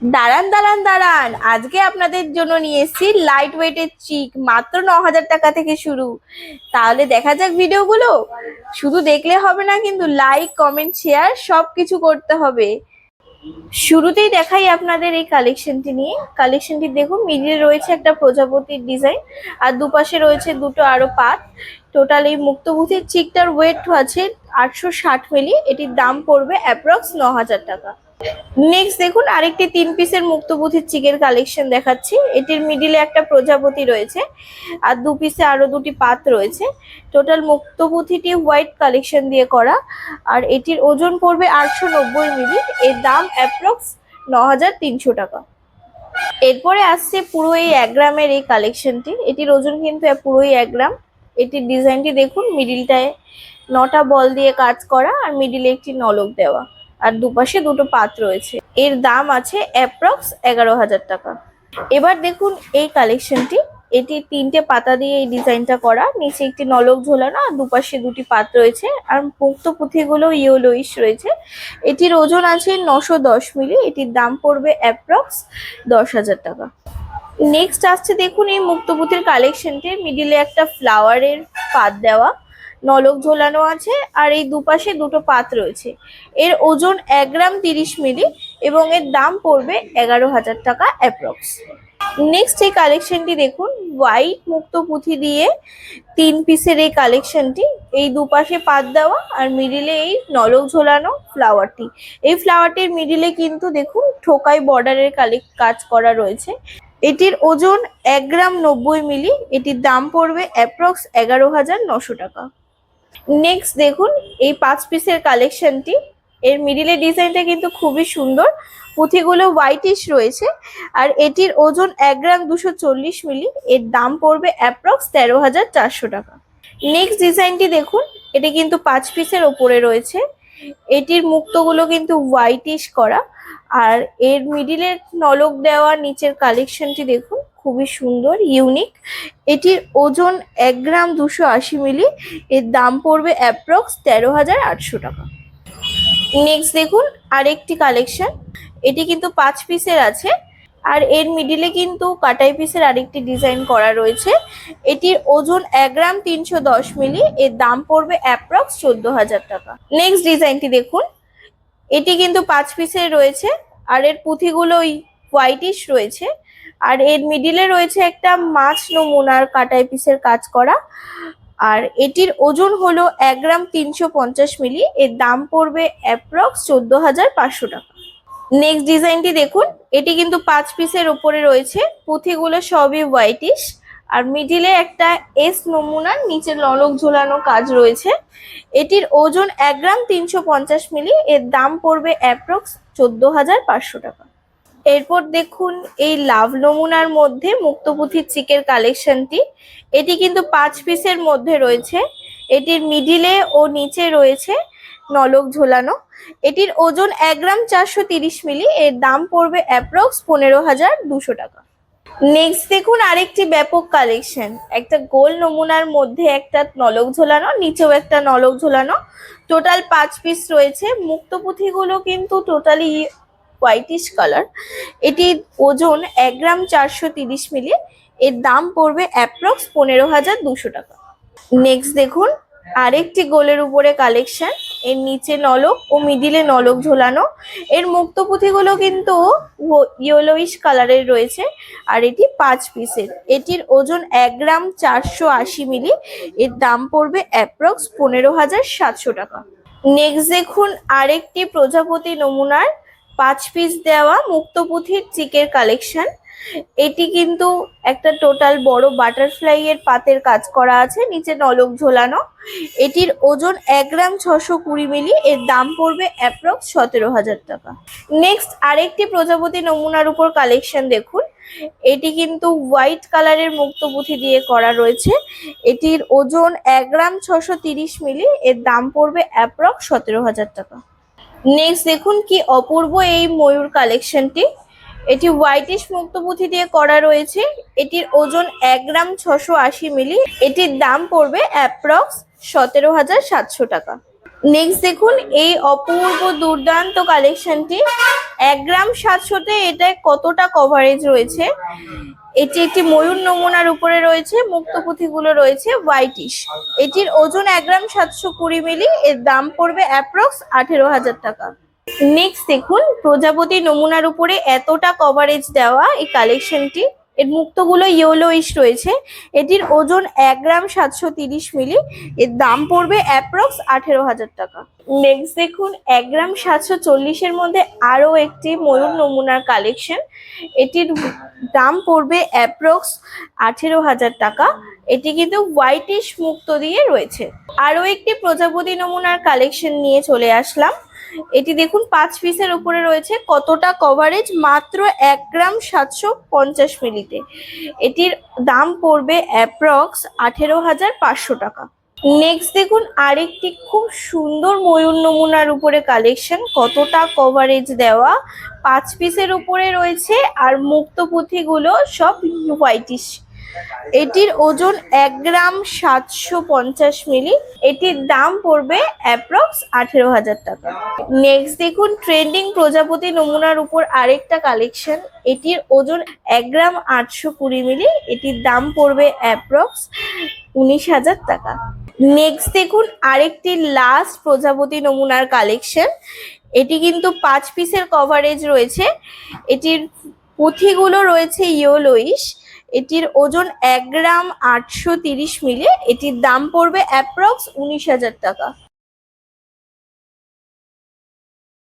দাঁড়ান দাঁড়ান দাঁড়ান, আজকে আপনাদের জন্য নিয়ে এসেছি লাইট ওয়েটের চিক, মাত্র 9,000 টাকা থেকে শুরু। তাহলে দেখা যাক ভিডিওগুলো। শুধু দেখলে হবে না, কিন্তু লাইক কমেন্ট শেয়ার সবকিছু করতে হবে। শুরুতেই দেখাই আপনাদের এই কালেকশনটি নিয়ে। কালেকশনটি দেখুন, মিডিলে রয়েছে একটা প্রজাপতির ডিজাইন, আর দুপাশে রয়েছে দুটো আরো পাত। টোটাল এই মুক্তবুধির চিকটার ওয়েট আছে 860 মিলি। এটির দাম পড়বে অ্যাপ্রক্স 9,000 টাকা। নেক্সট দেখুন, আরেকটি 3 পিসের মুক্তবুধির চিকের কালেকশন দেখাচ্ছি। এটির মিডিলে একটা প্রজাপতি রয়েছে, আর 2 পিসে আরো দুটি পাত রয়েছে। টোটাল মুক্তবুধিটি হোয়াইট কালেকশন দিয়ে করা, আর এটির ওজন পড়বে 890 মিলি। এর দাম অ্যাপ্রক্স 9,300 টাকা। এরপরে আসছে পুরো এই 1 গ্রামের এই কালেকশনটি। এটির ওজন কিন্তু পুরোই 1 গ্রাম। এটির ডিজাইনটি দেখুন, মিডিলটায় 9টা বল দিয়ে কাজ করা, আর মিডিলে একটি নলক দেওয়া, আর দুপাশে দুটো পাত রয়েছে। এর দাম আছে অ্যাপ্রক্স 11,000 টাকা। এবার দেখুন এই কালেকশনটি। এটি 3টে পাতা দিয়ে এই ডিজাইনটা করা, নিচে একটি নলক ঝোলানো, আর দুপাশে দুটি পাত রয়েছে, আর মুক্ত পুঁথিগুলো ইয়েলোইশ রয়েছে। এটির ওজন আছে 910 মিলি। এটির দাম পড়বে অ্যাপ্রক্স 10,000 টাকা। নেক্সট আসছে দেখুন এই মুক্তপুতির কালেকশনটি। মিডিলে একটা ফ্লাওয়ারের পাত দেওয়া, নলক ঝোলানো আছে, আর এই দুপাশে দুটো পাত রয়েছে। এর ওজন 1 গ্রাম 30 মিলি, এবং এর দাম পড়বে 11,000 টাকা অ্যাপ্রক্স। নেক্সট এই কালেকশনটি দেখুন, হোয়াইট মুক্ত পুঁথি দিয়ে 3 পিসের এই কালেকশনটি। এই দুপাশে পাত দেওয়া, আর মিডিলে এই নলক ঝোলানো ফ্লাওয়ারটি। এই ফ্লাওয়ারটির মিডিলে কিন্তু দেখুন ঠোকাই বর্ডারের কাজ করা রয়েছে। এটির ওজন 1 গ্রাম 90 মিলি। এটির দাম পড়বে অ্যাপ্রক্স 11,900 টাকা। নেক্সট দেখুন এই 5 পিসের কালেকশনটি। এর মিডিলের ডিজাইনটা কিন্তু খুবই সুন্দর। পুঁথিগুলো হোয়াইটিশ রয়েছে, আর এটির ওজন 1 গ্রাম 240 মিলি। এর দাম পড়বে অ্যাপ্রক্স 13,400 টাকা। নেক্সট ডিজাইনটি দেখুন, এটি কিন্তু 5 পিসের ওপরে রয়েছে। এটির মুক্তগুলো কিন্তু হোয়াইটিশ করা, আর এর মিডিলের নলক দেওয়া নিচের কালেকশনটি দেখুন, খুবই সুন্দর ইউনিক। এটির ওজন 1 গ্রাম 280 মিলি। এর দাম পড়বে অ্যাপ্রক্স 13,800 টাকা। নেক্সট দেখুন আরেকটি কালেকশন। এটি কিন্তু 5 পিসের আছে, আর এর মিডিলে কিন্তু কাটাই পিসের আরেকটি ডিজাইন করা রয়েছে। এটির ওজন 1 গ্রাম 310 মিলি। এর দাম পড়বে অ্যাপ্রক্স 14,000 টাকা। নেক্সট ডিজাইনটি দেখুন, এটি কিন্তু 5 পিসের রয়েছে, আর এর পুঁথিগুলো হোয়াইটিশ রয়েছে, আর এর মিডিলে রয়েছে একটা মাছ নমুনার কাটাই পিসের কাজ করা, আর এটির ওজন হলো 1 গ্রাম 350 মিলি। এর দাম পড়বে অ্যাপ্রক্স 14,500 টাকা। নেক্সট ডিজাইনটি দেখুন, এটি কিন্তু 5 পিসের ওপরে রয়েছে। পুঁথিগুলো সবই হোয়াইটিশ, আর মিডিলে একটা এস নমুনার নিচে নলক ঝোলানো কাজ রয়েছে। এটির ওজন 1 গ্রাম 350 মিলি। এর দাম পড়বে অ্যাপ্রক্স 14,500 টাকা। এরপর দেখুন এই লাভ নমুনার মধ্যে মুক্তপুঁথির চিকের কালেকশনটি। এটি কিন্তু 5 পিসের মধ্যে রয়েছে। এটির মিডিলে ও নিচে রয়েছে নলক ঝোলানো। এটির ওজন 1 গ্রাম 430 মিলি। এর দাম পড়বে অ্যাপ্রক্স 15,200 টাকা। নেক্সট দেখুন আরেকটি ব্যাপক কালেকশন। একটা গোল নমুনার মধ্যে একটা নলক ঝোলানো, নিচেও একটা নলক ঝোলানো। টোটাল 5 পিস রয়েছে। মুক্তপুঁথিগুলো কিন্তু টোটালি হোয়াইটিশ কালার। এটির ওজন 1 গ্রাম 430 মিলি। এর দাম পড়বে অ্যাপ্রক্স 15,200 টাকা। নেক্সট দেখুন আরেকটি গোলের উপরে কালেকশন। এর নিচে নলক ও মিডিলে নলক ঝোলানো। এর মুক্তপুঁথিগুলো কিন্তু ইয়েলোইশ কালারের রয়েছে, আর এটি 5 পিসের। এটির ওজন 1 গ্রাম 480 মিলি। এর দাম পড়বে অ্যাপ্রক্স 15,700 টাকা। নেক্সট দেখুন আরেকটি প্রজাপতি নমুনার 5 পিস দেওয়া মুক্তপুঁথির চিকের কালেকশন। এটি কিন্তু একটা টোটাল বড় বাটারফ্লাই এর পাতের কাজ করা আছে, নিচে নলক ঝোলানো। এটির ওজন 1 গ্রাম 620 মিলি। এর দাম পড়বে অ্যাপ্রক্স 17,000 টাকা। নেক্সট আরেকটি প্রজাপতি নমুনার উপর কালেকশন দেখুন। এটি কিন্তু হোয়াইট কালারের মুক্তপুঁথি দিয়ে করা রয়েছে। এটির ওজন 1 গ্রাম 630 মিলি। এর দাম পড়বে অ্যাপ্রক্স 17,000 টাকা। নেক্সট দেখুন কি অপূর্ব এই ময়ূর কালেকশনটি। এটি হোয়াইটিশ মুক্তপুঁথি দিয়ে করা রয়েছে। এটির ওজন 1 গ্রাম 680 মিলি। এটির দাম পড়বে অ্যাপ্রক্স 17,700 টাকা। নেক্সট দেখুন এই অপূর্ব দুর্দান্ত কালেকশনটি 1 গ্রাম 700-তে এটায় কতটা কভারেজ রয়েছে। এটি একটি ময়ূর নমুনার উপরে রয়েছে, মুক্তপুঁথিগুলো রয়েছে হোয়াইটিশ। এটির ওজন 1 গ্রাম 720 মিলি। এর দাম পড়বে অ্যাপ্রক্স 18,000 টাকা। নেক্সট দেখুন প্রজাপতি নমুনার উপরে এতটা কভারেজ দেওয়া এই কালেকশনটি। এর মুক্তগুলো ইয়েলোইশ রয়েছে। এটির ওজন 1 গ্রাম 730 মিলি। এর দাম পড়বে অ্যাপ্রক্স 18,000 টাকা। নেক্সট দেখুন 1 গ্রাম 740-এর মধ্যে আরো একটি ময়ূর নমুনার কালেকশন। এটির দাম পড়বে অ্যাপ্রক্স 18,000 টাকা। এটি কিন্তু হোয়াইটিশ মুক্ত দিয়ে রয়েছে। আরো একটি প্রজাপতি নমুনার কালেকশন নিয়ে চলে আসলাম। এটি দেখুন 5 পিসের উপরে রয়েছে, কতটা কভারেজ, মাত্র 1 গ্রাম 750 মিলিতে। এটির দাম পড়বে অ্যাপ্রক্স 18,500 টাকা। নেক্সট দেখুন আরেকটি খুব সুন্দর ময়ূর নমুনার উপরে কালেকশন, কতটা কভারেজ দেওয়া, 5 পিসের উপরে রয়েছে আর মুক্ত পুঁথিগুলো সব হোয়াইটিশ। এটির ওজন 1 গ্রাম 750 মিলি। এটির দাম পড়বে অ্যাপ্রক্স 18,000 টাকা। নেক্সট দেখুন ট্রেন্ডিং প্রজাপতি নমুনার উপর আরেকটা কালেকশন। এটির ওজন 1 গ্রাম 820 মিলি। এটির দাম পড়বে অ্যাপ্রক্স 19,000 টাকা। নেক্সট দেখুন আরেকটি লাস্ট প্রজাপতি নমুনার কালেকশন। এটি কিন্তু 5 পিসের কভারেজ রয়েছে। এটির পুঁথিগুলো রয়েছে ইয়েলোইশ। এটির ওজন 1 গ্রাম 830 মিলি। এটির দাম পড়বে অ্যাপ্রক্স 19,000 টাকা।